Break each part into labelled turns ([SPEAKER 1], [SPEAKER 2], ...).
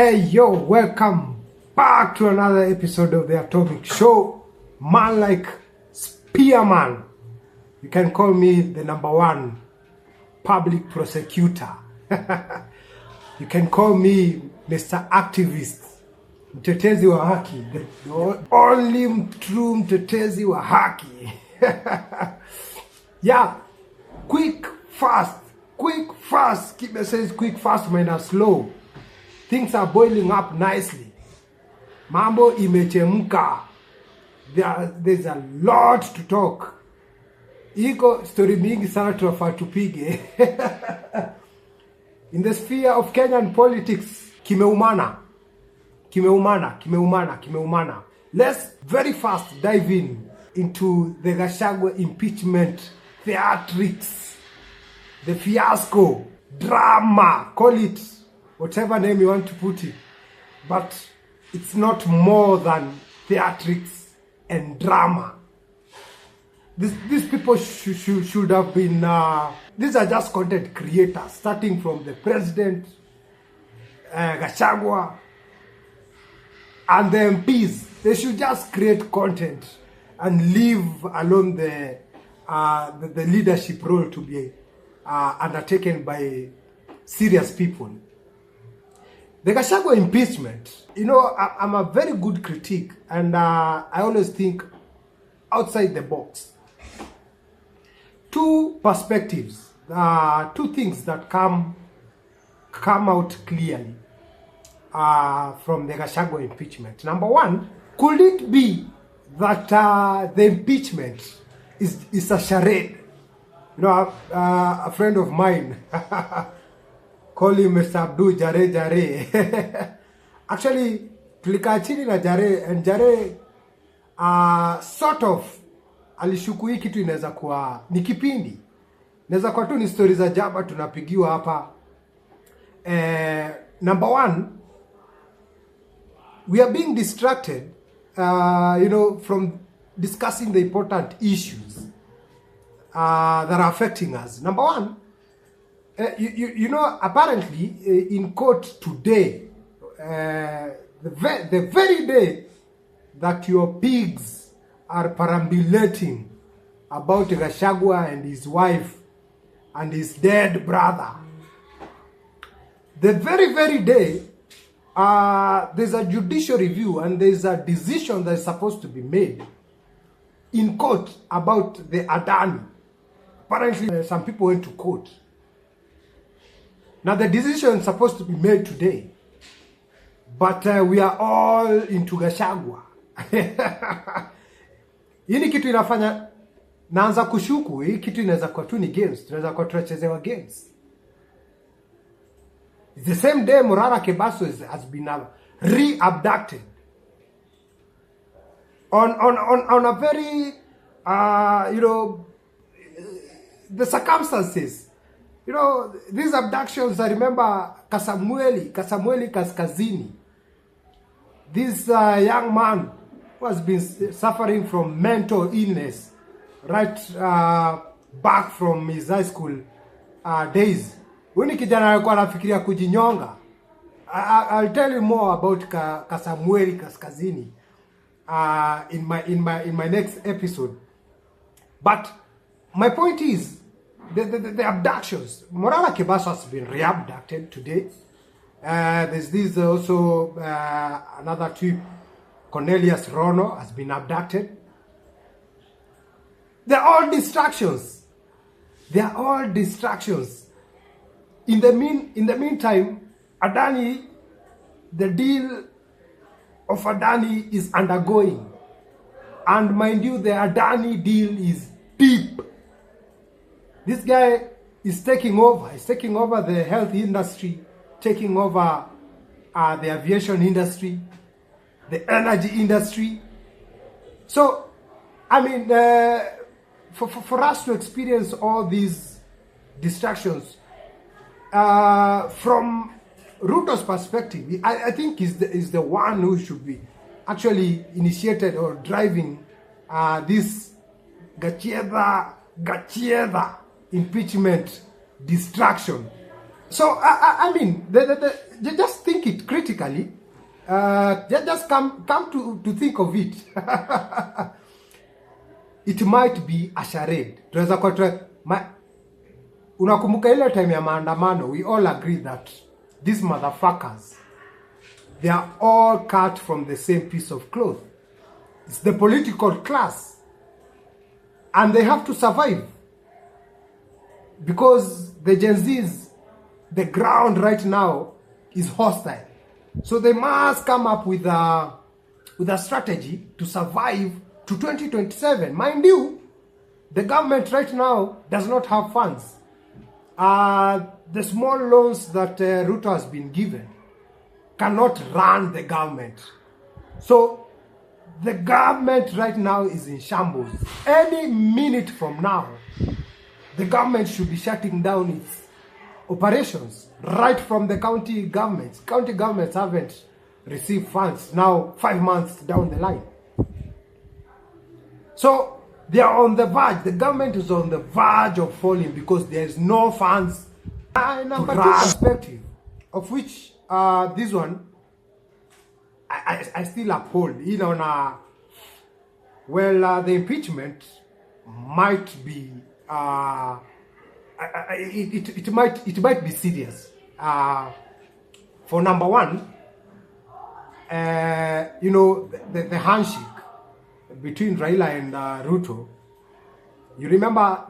[SPEAKER 1] Hey yo, welcome back to another episode of the Atomic Show. Man like Spearman. You can call me the #1 public prosecutor. You can call me Mr. Activist. Mtetezi wa haki. The only true mtetezi wa haki. Yeah. Quick, fast. Keep says quick, fast, minus slow. Things are boiling up nicely. Mambo imechemka. There's a lot to talk. Iko story mingi sana tunafaa tupige. In the sphere of Kenyan politics, kimeumana. Let's very fast dive into the Gachagua impeachment, theatrics, the fiasco, drama, call it whatever name you want to put it. But it's not more than theatrics and drama. These people should have been, these are just content creators, starting from the president, Gachagua, and the MPs. They should just create content and leave alone the leadership role to be undertaken by serious people. The Gachagua impeachment, I'm a very good critic, and I always think outside the box. Two perspectives, two things that come out clearly from the Gachagua impeachment. Number one, could it be that the impeachment is a charade? A friend of mine, call him Mr. Abdul Jare. Actually, tulikaa chini na Jare, and Jare sort of alishuku hii kitu inaweza kuwa ni kipindi. Inaweza kuwa tu ni stories za jaba tunapigiwa hapa. Number one, we are being distracted, from discussing the important issues that are affecting us. Number one, apparently in court today, the very day that your pigs are perambulating about Gachagua and his wife and his dead brother, the very day, there's a judicial review and there's a decision that is supposed to be made in court about the Adani. Apparently, some people went to court. Now, the decision is supposed to be made today, but we are all into Gachagua. Hii kitu inafanya naanza kushuku, hii kitu inaweza kuwa tu ni games, tunaweza kuwa tunachezewa games. It's the same day Morara Kebaso has been re-abducted on a very the circumstances. These abductions, I remember Kasamweli Kaskazini. This young man who has been suffering from mental illness right back from his high school days. When kijana alikuwa anafikiria kujinyonga. I'll tell you more about Kasamweli Kaskazini in my next episode. But my point is the abductions. Morara Kebaso has been re-abducted today. There's this also another two. Cornelius Rono has been abducted. They're all distractions. In the meantime, Adani, the deal of Adani is undergoing. And mind you, the Adani deal is deep. This guy is taking over. He's taking over the health industry, taking over the aviation industry, the energy industry. So, for us to experience all these distractions, from Ruto's perspective, I think is the one who should be actually initiated or driving this Gachietha impeachment distraction. So I mean, just think it critically. Just come to think of it. It might be a charade. Unakumbuka ile time ya maandamano, we all agree that these motherfuckers, they are all cut from the same piece of cloth. It's the political class. And they have to survive. Because the Gen Zs, the ground right now is hostile. So they must come up with a strategy to survive to 2027. Mind you, the government right now does not have funds. The small loans that Ruto has been given cannot run the government. So the government right now is in shambles. Any minute from now, the government should be shutting down its operations right from the county governments. County governments haven't received funds now 5 months down the line. So they are on the verge. The government is on the verge of falling because there is no funds number two perspective, of which this one I still uphold. You know, the impeachment might be it might be serious. For number one, you know, the handshake between Raila and Ruto. You remember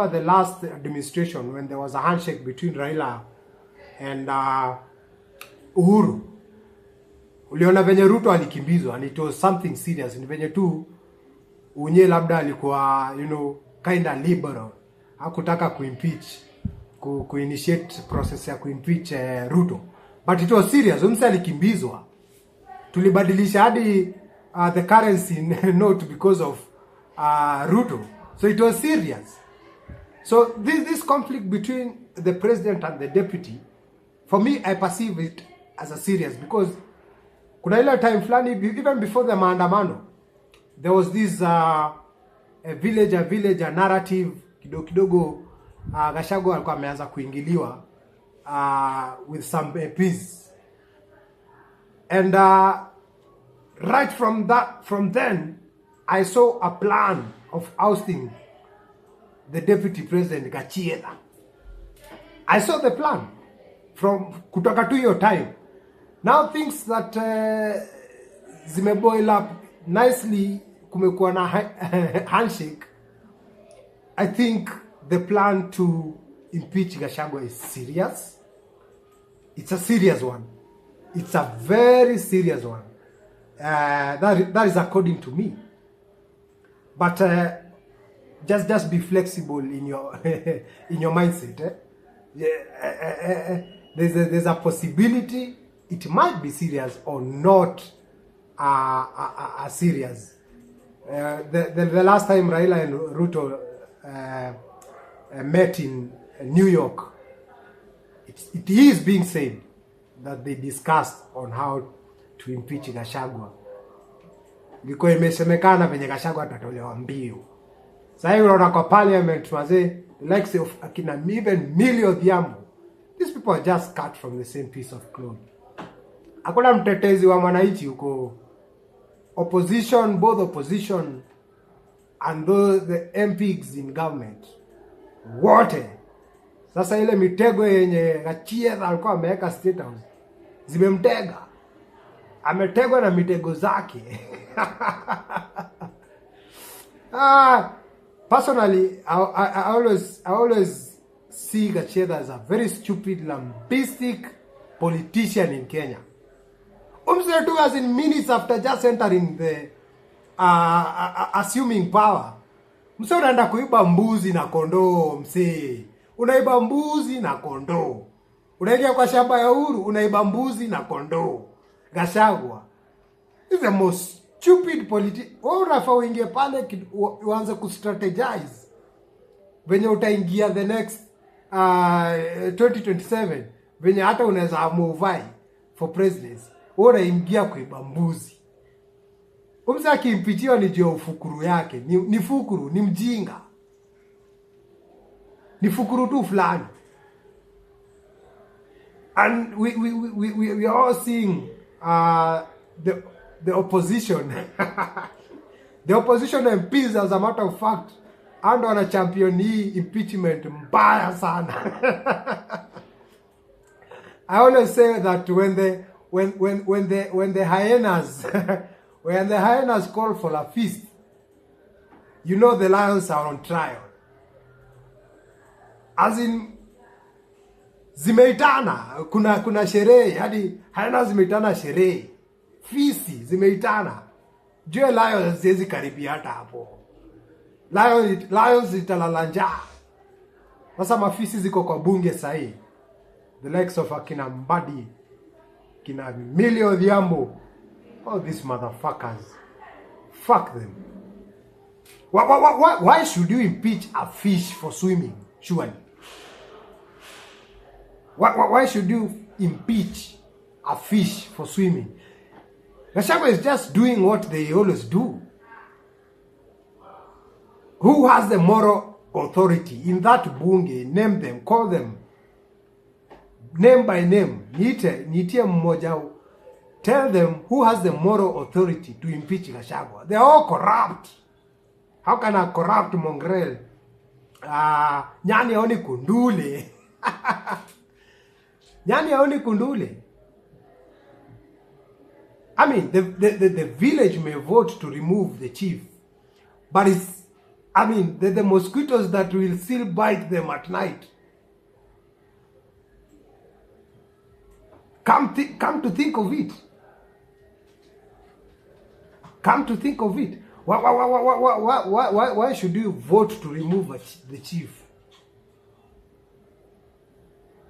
[SPEAKER 1] the last administration when there was a handshake between Raila and Uhuru. Uliona venye Ruto alikimbizwa, and it was something serious. Ni venye tu unye labda alikuwa, you know, kind of liberal. Hakutaka ku-initiate process ya ku-impeach Ruto. But it was serious. Umse alikimbizwa. Tulibadilisha hadi the currency note because of Ruto. So it was serious. So this conflict between the president and the deputy, for me, I perceive it as a serious, because kuna ile time flani, even before the maandamano, there was this a villager narrative kidogo Gachagua alikuwa ameanza kuingiliwa with some MPs, and right from then I saw a plan of ousting the deputy president Gachietha. I saw the plan from kutoka to your time. Now things that zimeboil up nicely, kumekuwa na handshake. I think the plan to impeach Gachagua is serious. It's a serious one. It's a very serious one. That is according to me. But just be flexible in your in your mindset. There's a possibility it might be serious or not serious. The last time Raila and Ruto met in New York, it is being said that they discussed on how to impeach Gachagua. Ilikuwa imesemekana venye Gachagua atatolewa mbio. Sasa hivi unaona kwa parliament wazee, likes of akina even Millie Odhiambo, these people are just cut from the same piece of cloth. Hakuna mtetezi wa mwananchi huko. Opposition, both opposition and the MPs in government, wote sasa ile mitego yenye Gachietha alikuwa ameweka State House zimemtega. Ametegwa na mitego zake. Personally, I always see Gachietha as a very stupid, lambistic politician in Kenya. Umse tu as in minutes after just entering the assuming power, mse unaenda kuiba mbuzi na kondoo. Mse unaiba mbuzi na kondoo, unaingia kwa shamba ya Uhuru unaiba mbuzi na kondoo. Gachagua is the most stupid politician. Wewe unafaa uingie pale uanze ku-strategize venye utaingia the next 2027, venye hata unaweza move for presidency. Wewe unaingia kuiba mbuzi. Umsa kimpitiwa ni jio ufukuru yake. Ni fukuru, ni mjinga. Ni fukuru tu fulani. And we are all seeing the opposition. The opposition MPs, as a matter of fact, and on a champion impeachment mbaya sana. I always say that when the hyenas when the hyenas call for a feast, you know the lions are on trial. As in, zimeitana, kuna sherehe, hadi hyenas zimeitana sherehe, feast zimeitana. Jue lions ziezi karibia hata hapo. Lions italala njaa. Sasa mafisi ziko kwa bunge sahi. The likes of akina Mbadi, kina Millie Odhiambo, all these motherfuckers. Fuck them. Why should you impeach a fish for swimming? Surely. Why should you impeach a fish for swimming? Gachagua is just doing what they always do. Who has the moral authority in that bunge? Name them, call them, name by name. Nitie mmoja. Tell them who has the moral authority to impeach Gachagua. They are all corrupt. How can a corrupt mongrel? Nyani aoni kundule. Nyani aoni kundule. I mean, the village may vote to remove the chief, but it's, I mean, the mosquitoes that will still bite them at night. Come to think of it. Come to think of it. Why should you vote to remove the chief?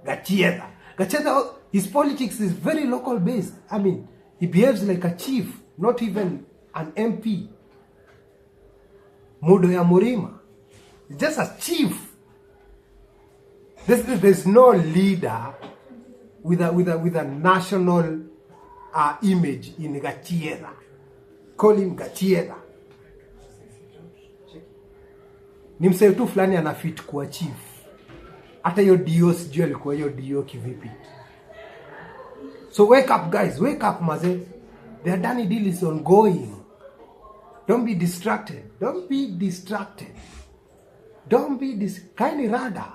[SPEAKER 1] Gachietha. Gachietha, his politics is very local based. I mean, he behaves like a chief, not even an MP. Mudo ya Murima. He's just a chief. There's no leader with a national image in Gachietha. Call him Gachietha. Ni msee tu fulani anafit kuwa chief. Hata yo dio sijui alikuwa yo dio kivipi. So wake up, guys. Wake up, maze. The Adani deal is ongoing. Don't be distracted. Don't be distracted. Don't be kaini rada.